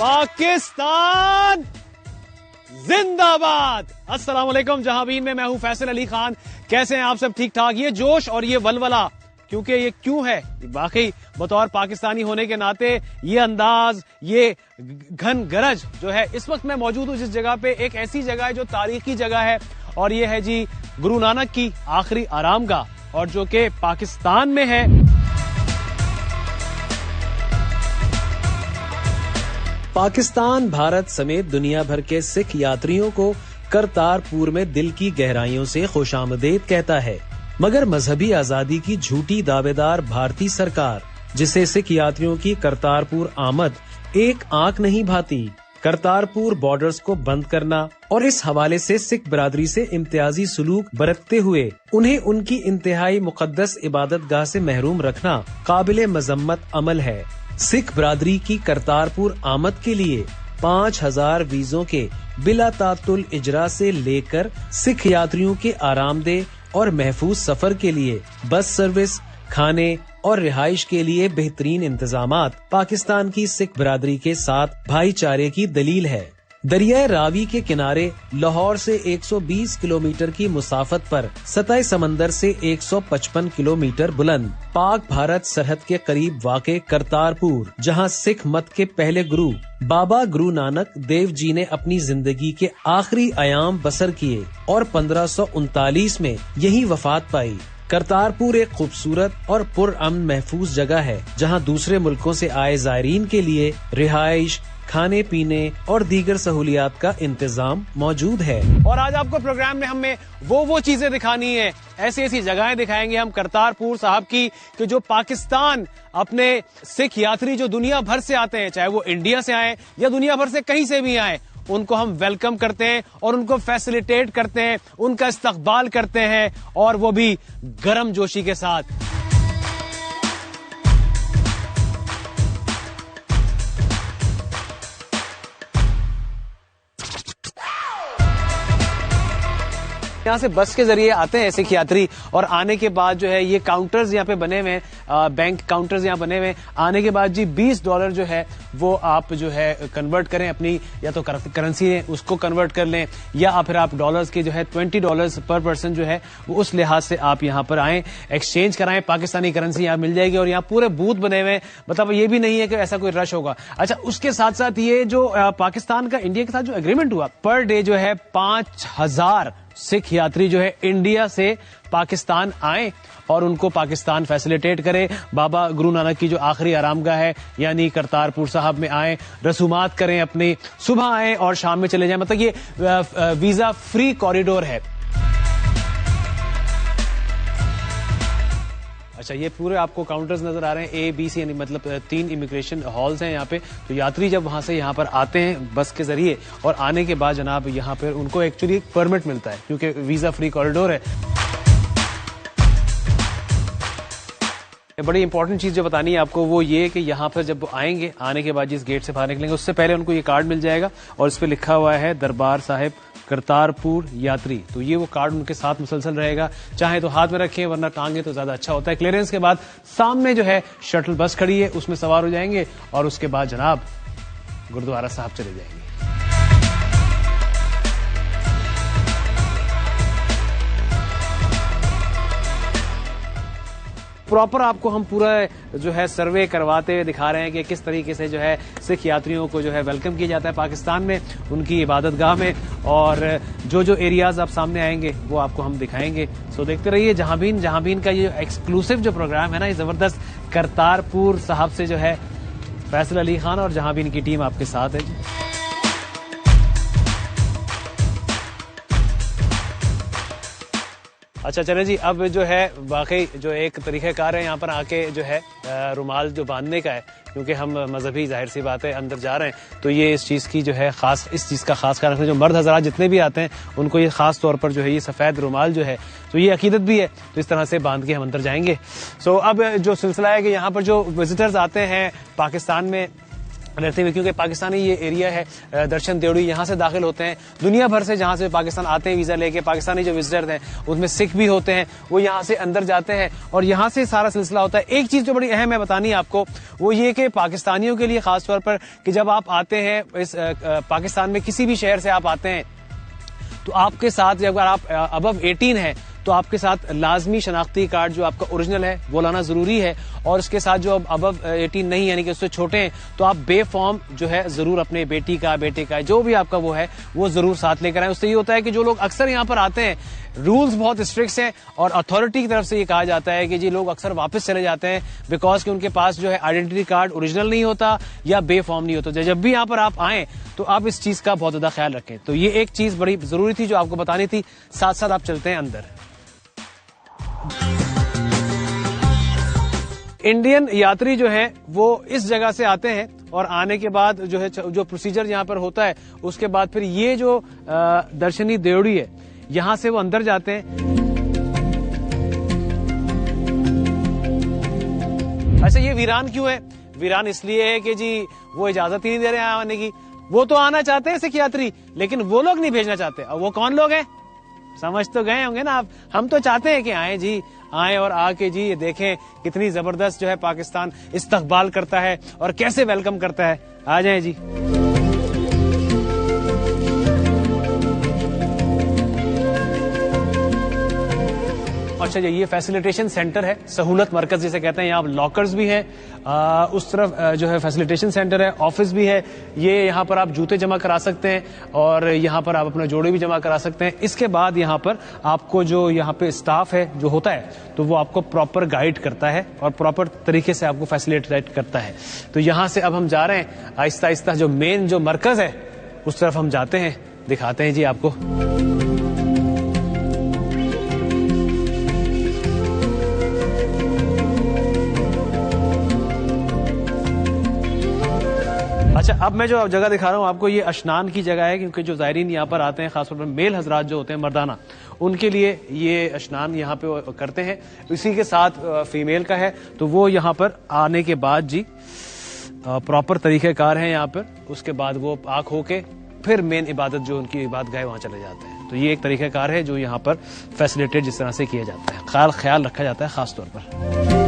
पाकिस्तान जिंदाबाद। अस्सलाम वालेकुम जहाबीन में मैं हूं फैसल अली खान। कैसे हैं आप सब? ठीक ठाक। ये जोश और ये वलवला क्योंकि ये क्यों है, वाकई बतौर पाकिस्तानी होने के नाते ये अंदाज, ये घन गरज जो है, इस वक्त मैं मौजूद हूं जिस जगह पे, एक ऐसी जगह है जो तारीखी जगह है और ये है जी गुरु नानक की आखिरी आरामगाह, और जो कि पाकिस्तान में है। पाकिस्तान भारत समेत दुनिया भर के सिख यात्रियों को करतारपुर में दिल की गहराइयों से खुशामदीद कहता है, मगर मजहबी आजादी की झूठी दावेदार भारतीय सरकार, जिसे सिख यात्रियों की करतारपुर आमद एक आंख नहीं भाती। करतारपुर बॉर्डर्स को बंद करना और इस हवाले से सिख बरादरी से इम्तियाजी सलूक बरतते हुए उन्हें उनकी इंतहाई मुकद्दस इबादत गाह से महरूम रखना काबिले मजम्मत अमल है। सिख बरादरी की करतारपुर आमद के लिए 5000 वीजों के बिला तातुल इजरा से लेकर सिख यात्रियों के आरामदेह और महफूज सफर के लिए बस सर्विस, खाने और रिहाइश के लिए बेहतरीन इंतजामात पाकिस्तान की सिख बरादरी के साथ भाईचारे की दलील है। दरियाए रावी के किनारे लाहौर से 120 किलोमीटर की मुसाफत पर सतह समंदर से 155 किलोमीटर बुलंद पाक भारत सरहद के करीब वाक़े करतारपुर, जहां सिख मत के पहले गुरु बाबा गुरु नानक देव जी ने अपनी जिंदगी के आखिरी अयाम बसर किए और 1539 में यही वफात पाई। करतारपुर एक खूबसूरत और पुरअमन महफूज जगह है, जहां दूसरे मुल्कों से आए जायरीन के लिए रिहाइश, खाने पीने और दीगर सहूलियात का इंतजाम मौजूद है। और आज आपको प्रोग्राम में हमें वो चीजें दिखानी है, ऐसी ऐसी जगहें दिखाएंगे हम करतारपुर साहब की, कि जो पाकिस्तान अपने सिख यात्री जो दुनिया भर से आते हैं, चाहे वो इंडिया से आए या दुनिया भर से कहीं से भी आए, उनको हम वेलकम करते हैं और उनको फैसिलिटेट करते हैं, उनका इस्तकबाल करते हैं, और वो भी गर्म जोशी के साथ। यहाँ से बस के जरिए आते हैं सिख यात्री, और आने के बाद जो है ये काउंटर्स यहाँ पे बने हुए हैं, बैंक काउंटर्स यहाँ बने हुए हैं। आने के बाद जी $20 जो है वो आप जो है कन्वर्ट करें अपनी, या तो करेंसी है उसको कन्वर्ट कर लें, या फिर आप डॉलर्स के जो है $20 पर पर्सन जो है वो उस लिहाज से आप यहाँ पर आएं, एक्सचेंज कराएं, पाकिस्तानी करेंसी यहाँ मिल जाएगी। और यहाँ पूरे बूथ बने हुए हैं, मतलब ये भी नहीं है कि ऐसा कोई रश होगा। अच्छा, उसके साथ साथ ये जो पाकिस्तान का इंडिया के साथ जो एग्रीमेंट हुआ, पर डे जो है 5000 सिख यात्री जो है इंडिया से पाकिस्तान आए और उनको पाकिस्तान फैसिलिटेट करे। बाबा गुरु नानक की जो आखिरी आरामगाह है यानी करतारपुर साहब में आए, रसूमात करें अपनी, सुबह आए और शाम में चले जाएं। मतलब ये वीजा फ्री कॉरिडोर है। अच्छा, ये पूरे आपको काउंटर्स नजर आ रहे हैं, A, B, C, यानी मतलब 3 इमिग्रेशन हॉल्स हैं यहाँ पे। तो यात्री जब वहां से यहाँ पर आते हैं बस के जरिए, और आने के बाद जनाब यहाँ पर उनको एक्चुअली एक परमिट मिलता है क्योंकि वीजा फ्री कॉरिडोर है। बड़ी इंपॉर्टेंट चीज जो बतानी है आपको वो ये कि यहाँ पर जब आएंगे, आने के बाद जिस गेट से बाहर निकलेंगे उससे पहले उनको ये कार्ड मिल जाएगा और इस पे लिखा हुआ है दरबार साहिब करतारपुर यात्री। तो ये वो कार्ड उनके साथ मुसलसल रहेगा, चाहे तो हाथ में रखें वरना टांगे तो ज्यादा अच्छा होता है। क्लियरेंस के बाद सामने जो है शटल बस खड़ी है, उसमें सवार हो जाएंगे और उसके बाद जनाब गुरुद्वारा साहब चले जाएंगे। प्रॉपर आपको हम पूरा जो है सर्वे करवाते हुए दिखा रहे हैं कि किस तरीके से जो है सिख यात्रियों को जो है वेलकम किया जाता है पाकिस्तान में, उनकी इबादत गाह में, और जो एरियाज आप सामने आएंगे वो आपको हम दिखाएंगे। सो देखते रहिए जहांबीन का ये एक्सक्लूसिव जो प्रोग्राम है ना, ये जबरदस्त करतारपुर साहब से जो है फैसल अली खान और जहांबीन की टीम आपके साथ है। अच्छा चले जी, अब जो है वाकई जो एक तरीक़ाकार है यहाँ पर आके जो है रुमाल जो बांधने का है, क्योंकि हम मजहबी जाहिर सी बात है अंदर जा रहे हैं, तो ये इस चीज़ की जो है खास, इस चीज़ का खास ख्याल रखना। जो मर्द हजरात जितने भी आते हैं उनको ये खास तौर पर जो है ये सफ़ेद रुमाल जो है, तो ये अकीदत भी है, तो इस तरह से बांध के हम अंदर जाएंगे। सो अब जो सिलसिला है कि यहाँ पर जो विजिटर्स आते हैं पाकिस्तान में रहते हुए, क्योंकि पाकिस्तानी ये एरिया है दर्शन देवड़ी, यहाँ से दाखिल होते हैं दुनिया भर से, जहाँ से पाकिस्तान आते हैं वीजा लेके। पाकिस्तानी जो विजिटर्स हैं उसमें सिख भी होते हैं, वो यहाँ से अंदर जाते हैं और यहाँ से सारा सिलसिला होता है। एक चीज जो बड़ी अहम है बतानी आपको, वो ये कि पाकिस्तानियों के लिए खासतौर पर कि जब आप आते हैं इस पाकिस्तान में किसी भी शहर से आप आते हैं, तो आपके साथ अगर आप अबव 18 है तो आपके साथ लाजमी शनाख्ती कार्ड जो आपका ओरिजिनल है वो लाना जरूरी है। और इसके साथ जो अबव 18 नहीं है, यानी कि उससे छोटे हैं, तो आप बे फॉर्म जो है जरूर अपने बेटी का, बेटे का, जो भी आपका वो है वो जरूर साथ लेकर आए। उससे ये होता है कि जो लोग अक्सर यहाँ पर आते हैं, रूल्स बहुत स्ट्रिक्ट हैं और अथॉरिटी की तरफ से ये कहा जाता है कि जी लोग अक्सर वापस चले जाते हैं बिकॉज कि उनके पास जो है आइडेंटिटी कार्ड ओरिजिनल नहीं होता या बे फॉर्म नहीं होता। जब भी यहाँ पर आप आए तो आप इस चीज का बहुत ज्यादा ख्याल रखें। तो ये एक चीज बड़ी जरूरी थी जो आपको बतानी थी। साथ साथ आप चलते हैं अंदर। इंडियन यात्री जो है वो इस जगह से आते हैं और आने के बाद जो है जो प्रोसीजर यहाँ पर होता है, उसके बाद फिर ये जो दर्शनी देवड़ी है यहाँ से वो अंदर जाते हैं। अच्छा, ये वीरान क्यों है? वीरान इसलिए है कि जी वो इजाजत ही नहीं दे रहे हैं आने की। वो तो आना चाहते हैं सिख यात्री, लेकिन वो लोग नहीं भेजना चाहते। और वो कौन लोग हैं? समझ तो गए होंगे ना आप। हम तो चाहते हैं कि आए जी, आए और आके जी ये देखें कितनी जबरदस्त जो है पाकिस्तान इस्तकबाल करता है और कैसे वेलकम करता है। आ जाएं जी। अच्छा जी, ये फैसिलिटेशन सेंटर है, सहूलत मरकज जिसे कहते हैं। यहाँ लॉकर्स भी हैं, उस तरफ जो है फैसिलिटेशन सेंटर है, ऑफिस भी है। ये यहाँ पर आप जूते जमा करा सकते हैं और यहाँ पर आप अपने जोड़े भी जमा करा सकते हैं। इसके बाद यहाँ पर आपको जो यहाँ पे स्टाफ है जो होता है, तो वो आपको प्रॉपर गाइड करता है और प्रॉपर तरीके से आपको फैसिलिटेट करता है। तो यहाँ से अब हम जा रहे हैं आहिस्ता आहिस्ता जो मेन जो मरकज है उस तरफ हम जाते हैं, दिखाते हैं जी आपको। अच्छा, अब मैं जो जगह दिखा रहा हूँ आपको, ये अशनान की जगह है, क्योंकि जो ज़ायरीन यहाँ पर आते हैं खासतौर पर मेल हजरात जो होते हैं मर्दाना, उनके लिए ये अशनान यहाँ पे करते हैं। इसी के साथ फीमेल का है, तो वो यहाँ पर आने के बाद जी प्रॉपर तरीक़ेकार है यहाँ पर। उसके बाद वो आँख होके फिर मेन इबादत जो उनकी इबादत गाह वहाँ चले जाते हैं। तो ये एक तरीक़ेकार है जो यहाँ पर फैसिलिटेट जिस तरह से किया जाता है, ख्याल रखा जाता है खास तौर पर।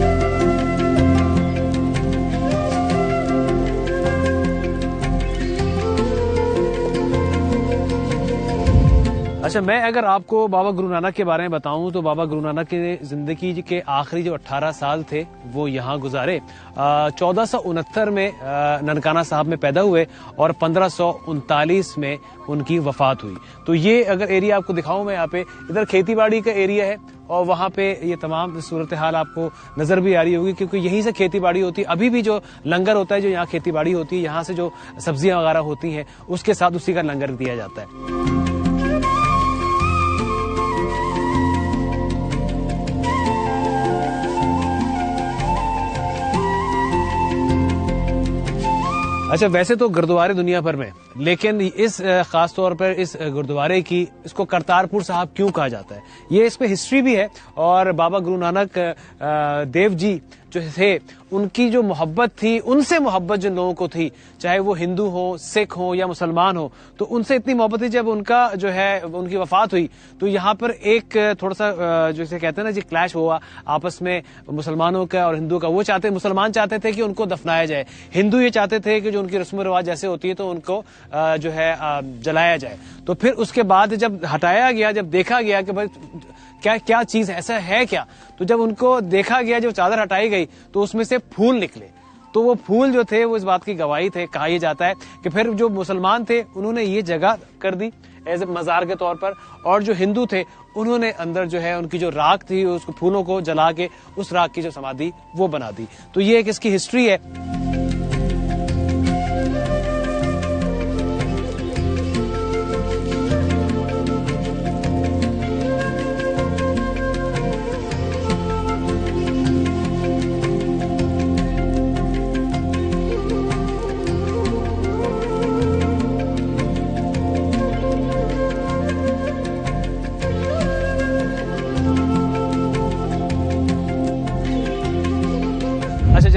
अच्छा, मैं अगर आपको बाबा गुरु नानक के बारे में बताऊं तो बाबा गुरु नानक की जिंदगी के आखिरी जो 18 साल थे वो यहाँ गुजारे। 1469 में ननकाना साहब में पैदा हुए और 1539 में उनकी वफात हुई। तो ये अगर एरिया आपको दिखाऊं मैं, यहाँ पे इधर खेती बाड़ी का एरिया है और वहाँ पे ये तमाम सूरत हाल आपको नजर भी आ रही होगी, क्योंकि यहीं से खेती बाड़ी होती है। अभी भी जो लंगर होता है, जो यहाँ खेती बाड़ी होती है, यहाँ से जो सब्जियां वगैरह होती हैं उसके साथ उसी का लंगर दिया जाता है। अच्छा, वैसे तो गुरुद्वारे दुनिया भर में, लेकिन इस खास तौर पर इस गुरुद्वारे की इसको करतारपुर साहब क्यों कहा जाता है, ये इस पे हिस्ट्री भी है। और बाबा गुरु नानक देव जी जो थे, उनकी जो मोहब्बत थी, उनसे मोहब्बत जिन लोगों को थी, चाहे वो हिंदू हो, सिख हो या मुसलमान हो, तो उनसे इतनी मोहब्बत थी। जब उनका जो है उनकी वफात हुई तो यहाँ पर एक थोड़ा सा जैसे कहते हैं ना जी, क्लैश हुआ आपस में मुसलमानों का और हिंदू का। वो मुसलमान चाहते थे कि उनको दफनाया जाए, हिंदू ये चाहते थे कि जो उनकी रस्म रिवाज जैसे होती है तो उनको जो है जलाया जाए। तो फिर उसके बाद जब हटाया गया, जब देखा गया कि भाई क्या क्या चीज ऐसा है क्या, तो जब उनको देखा गया, जब चादर हटाई गई तो उसमें से फूल निकले। तो वो फूल जो थे वो इस बात की गवाही थे। कहा यह जाता है कि फिर जो मुसलमान थे उन्होंने ये जगह कर दी एज ए मजार के तौर पर, और जो हिंदू थे उन्होंने अंदर जो है उनकी जो राख थी उसको फूलों को जला के उस राख की जो समाधि वो बना दी। तो ये एक इसकी हिस्ट्री है।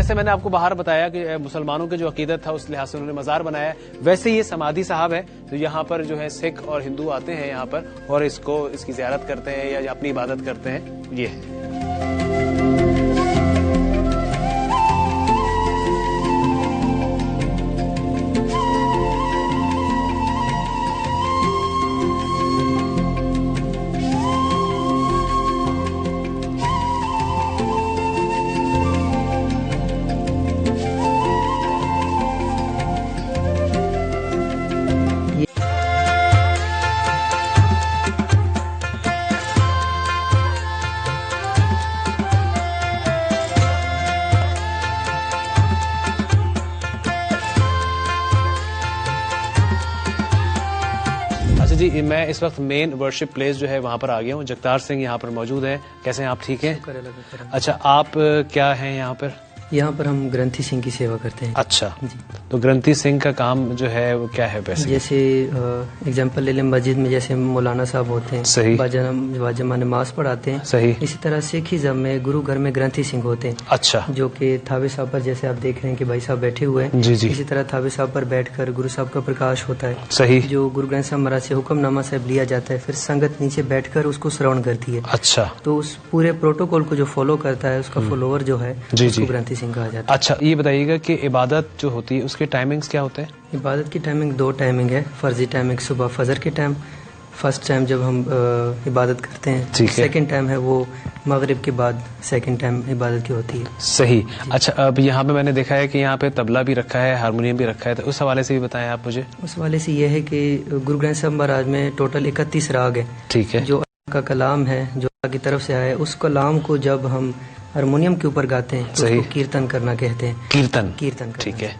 जैसे मैंने आपको बाहर बताया कि मुसलमानों के जो अकीदत था उस लिहाज से उन्होंने मज़ार बनाया है, वैसे ये समाधि साहब है। तो यहाँ पर जो है सिख और हिंदू आते हैं यहाँ पर और इसकी ज़ियारत करते हैं या अपनी इबादत करते हैं। ये है। अच्छा जी, मैं इस वक्त मेन वर्शिप प्लेस जो है वहाँ पर आ गया हूँ। जगतार सिंह यहाँ पर मौजूद है। कैसे हैं आप? ठीक हैं? अच्छा, आप क्या हैं यहाँ पर? यहाँ पर हम ग्रंथी सिंह की सेवा करते हैं। अच्छा जी। तो ग्रंथी सिंह का काम जो है वो क्या है? वैसे जैसे एग्जांपल ले लें, मस्जिद में जैसे मौलाना साहब होते हैं, सही, बाजमा नमाज पढ़ाते हैं, सही। इसी तरह सिखिज्म में गुरु घर में ग्रंथी सिंह होते हैं। अच्छा। जो कि थावे साहब पर जैसे आप देख रहे हैं कि भाई साहब बैठे हुए हैं, जी जी। इसी तरह थावे साहब पर बैठकर गुरु साहब का प्रकाश होता है। सही। जो गुरु ग्रंथ साहब महाराज से हुक्मनामा साहब लिया जाता है, फिर संगत नीचे बैठकर उसको श्रवण करती है। अच्छा। तो उस पूरे प्रोटोकॉल को जो फॉलो करता है उसका फॉलोअर जो है उसको ग्रंथी सिंह कहा जाता है। अच्छा, ये बताइएगा कि इबादत जो होती है उसके टाइमिंग्स क्या होते हैं? इबादत की टाइमिंग 2 टाइमिंग है। फर्जी टाइमिंग सुबह फजर के टाइम, फर्स्ट टाइम जब हम इबादत करते हैं। सेकंड टाइम है वो मगरिब के बाद, सेकंड टाइम इबादत की होती है। सही। अच्छा, अब यहाँ पे मैंने देखा है कि यहाँ पे तबला भी रखा है, हारमोनियम भी रखा है, तो उस हवाले से भी बताएं आप मुझे। उस हवाले से ये है कि गुरु ग्रंथ साहब महाराज में टोटल 31 राग है। ठीक है। जो का कलाम है, जो अल्लाह की तरफ से आया है, उस कलाम को जब हम हारमोनियम के ऊपर गाते हैं तो उसको कीर्तन करना कहते हैं। कीर्तन। ठीक है।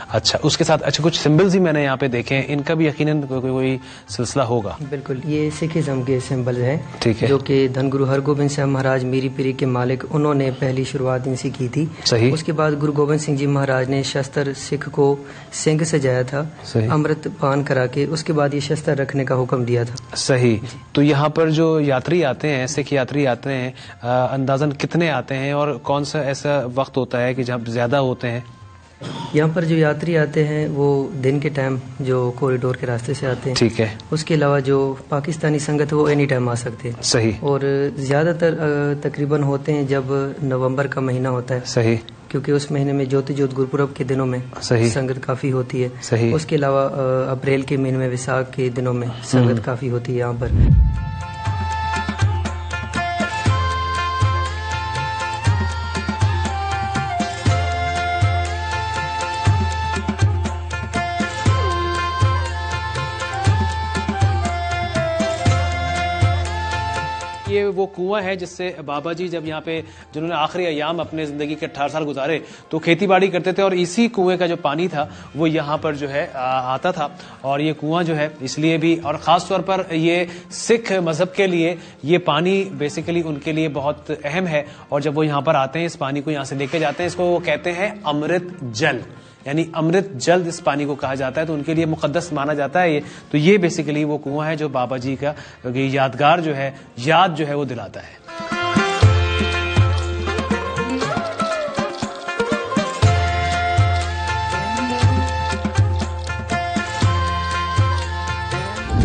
अच्छा, उसके साथ अच्छा कुछ सिंबल्स ही मैंने यहाँ पे देखे हैं, इनका भी यकीनन कोई सिलसिला होगा। बिल्कुल, ये सिखिज्म के सिंबल है। ठीक है। जो कि धन गुरु हरगोबिंद साहब महाराज मीरी पीरी के मालिक, उन्होंने पहली शुरुआत इनसे की थी। सही। उसके बाद गुरु गोबिंद सिंह जी महाराज ने शस्त्र सिख को सिंह सजाया था, अमृत पान करा के, उसके बाद ये शस्त्र रखने का हुक्म दिया था। सही। तो यहाँ पर जो यात्री आते हैं, सिख यात्री आते हैं, अंदाजन कितने आते हैं और कौन सा ऐसा वक्त होता है कि जब ज्यादा होते हैं? यहाँ पर जो यात्री आते हैं वो दिन के टाइम जो कॉरिडोर के रास्ते से आते हैं। ठीक है। उसके अलावा जो पाकिस्तानी संगत है वो एनी टाइम आ सकते हैं। सही। और ज्यादातर तकरीबन होते हैं जब नवंबर का महीना होता है। सही। क्योंकि उस महीने में ज्योति ज्योत गुरुपुरब के दिनों में संगत काफी होती है। सही। उसके अलावा अप्रैल के महीने में विशाख के दिनों में संगत काफी होती है यहाँ पर। ये वो कुआं है जिससे बाबा जी जब यहाँ पे जिन्होंने आखिरी अयाम अपने जिंदगी के 18 साल गुजारे तो खेती बाड़ी करते थे और इसी कुएं का जो पानी था वो यहाँ पर जो है आता था। और ये कुआं जो है इसलिए भी, और खास तौर पर ये सिख मजहब के लिए ये पानी बेसिकली उनके लिए बहुत अहम है। और जब वो यहाँ पर आते हैं, इस पानी को यहाँ से लेके जाते हैं, इसको वो कहते हैं अमृत जल, यानी अमृत जल इस पानी को कहा जाता है, तो उनके लिए मुकद्दस माना जाता है ये। तो ये बेसिकली वो कुआं है जो बाबा जी का यादगार जो है, याद जो है वो दिलाता है।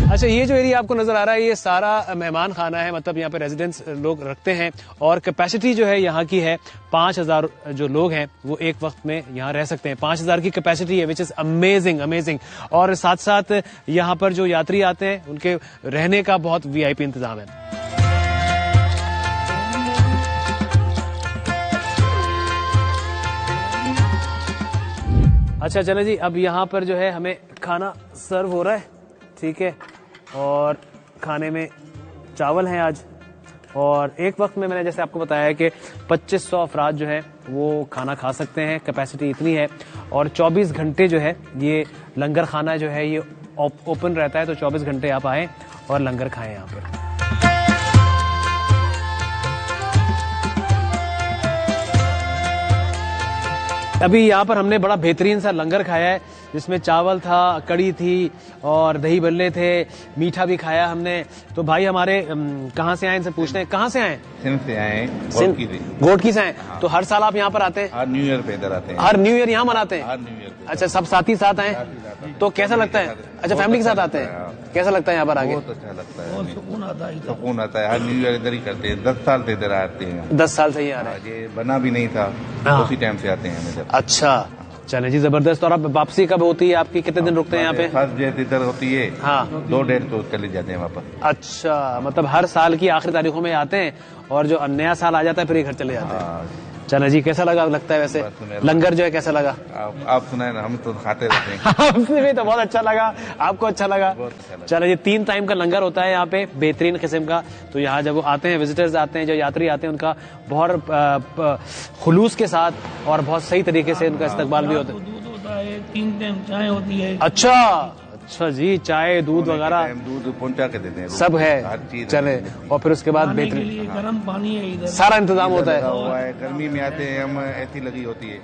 अच्छा, ये जो एरिया आपको नजर आ रहा है ये सारा मेहमान खाना है, मतलब यहाँ पे रेजिडेंट्स लोग रखते हैं और कैपेसिटी जो है यहाँ की है 5000 जो लोग हैं वो एक वक्त में यहाँ रह सकते हैं। 5000 की कैपेसिटी है, विच इज अमेजिंग अमेजिंग। और साथ साथ यहाँ पर जो यात्री आते हैं उनके रहने का बहुत वीआईपी इंतजाम है। अच्छा चले जी, अब यहाँ पर जो है हमें खाना सर्व हो रहा है। ठीक है। और खाने में चावल हैं आज, और एक वक्त में मैंने जैसे आपको बताया कि 2500 अफराद जो है वो खाना खा सकते हैं, कैपेसिटी इतनी है। और 24 घंटे जो है ये लंगर खाना जो है ये ओपन रहता है, तो 24 घंटे आप आए और लंगर खाएं यहाँ पर। अभी यहाँ पर हमने बड़ा बेहतरीन सा लंगर खाया है। जिसमें चावल था, कड़ी थी और दही बल्ले थे, मीठा भी खाया हमने। तो भाई हमारे कहाँ से आए, इनसे पूछते हैं कहाँ से आए? सिंध से आए, गोटकी से आए। तो हर साल आप यहाँ पर आते हैं? हर न्यू ईयर पे इधर आते हैं। हर न्यू ईयर यहाँ मनाते हैं? हर न्यू ईयर पे। अच्छा, सब साथी साथ आए? तो कैसा लगता है? अच्छा, फैमिली के साथ आते हैं, कैसा लगता है यहाँ पर आगे? बहुत अच्छा लगता है, सुकून आता है। हर न्यू ईयर इधर ही करते हैं, 10 साल से इधर आते हैं। 10 साल से ही आ रहे हैं? ये बना भी नहीं था, उसी टाइम से आते हैं इधर। अच्छा, चले जी, जबरदस्त। और अब वापसी कब होती है आपकी, कितने दिन रुकते हैं यहाँ पे? फर्स्ट डेट इधर होती है, हाँ, 2 डेट तो चले जाते हैं वापस। अच्छा, मतलब हर साल की आखिरी तारीखों में आते हैं और जो नया साल आ जाता है फिर ये घर चले जाते हैं। चले जी, कैसा लगा, लगता है वैसे लंगर जो है कैसा लगा? आप सुनाए ना, हम तो खाते रहते हैं। आपसे भी तो बहुत अच्छा लगा, आपको अच्छा लगा? चलो जी, 3 टाइम का लंगर होता है यहाँ पे, बेहतरीन किस्म का। तो यहाँ जब वो आते हैं, विजिटर्स आते हैं, जो यात्री आते हैं, उनका बहुत खुलूस के साथ और बहुत सही तरीके से उनका इस्तकबाल भी होता है। 3 टाइम चाय होती है। अच्छा जी, चाय दूध वगैरह दूध पहुंचा के देते हैं, सब है। चले, और फिर उसके बाद बेहतरीन गर्म पानी है इधर, सारा इंतजाम होता है। गर्मी में आते हैं हम, ऐसी लगी होती है।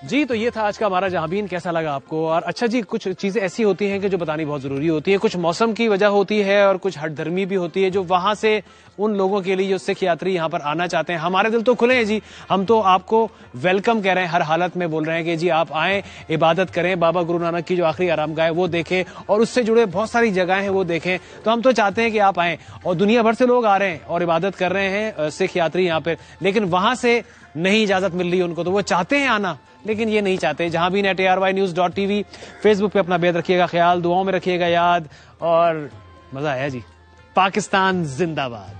जी, तो ये था आज का हमारा जहांबीन। कैसा लगा आपको? और अच्छा जी, कुछ चीजें ऐसी होती हैं कि जो बतानी बहुत जरूरी होती है। कुछ मौसम की वजह होती है और कुछ हठधर्मी भी होती है, जो वहां से उन लोगों के लिए जो सिख यात्री यहाँ पर आना चाहते हैं। हमारे दिल तो खुले हैं जी, हम तो आपको वेलकम कह रहे हैं, हर हालत में बोल रहे हैं कि जी आप आएं, इबादत करें, बाबा गुरु नानक की जो आखिरी आरामगाह है वो देखें और उससे जुड़े बहुत सारी जगहें हैं वो देखें। तो हम तो चाहते हैं कि आप आएं, और दुनिया भर से लोग आ रहे हैं और इबादत कर रहे हैं सिख यात्री यहाँ पे, लेकिन वहां से नहीं इजाजत मिल रही उनको। तो वो चाहते हैं आना, लेकिन ये नहीं चाहते। jahanbeen@arynews.tv, फेसबुक पे अपना बेहद रखिएगा ख्याल, दुआओं में रखिएगा याद, और मजा आया जी। पाकिस्तान जिंदाबाद।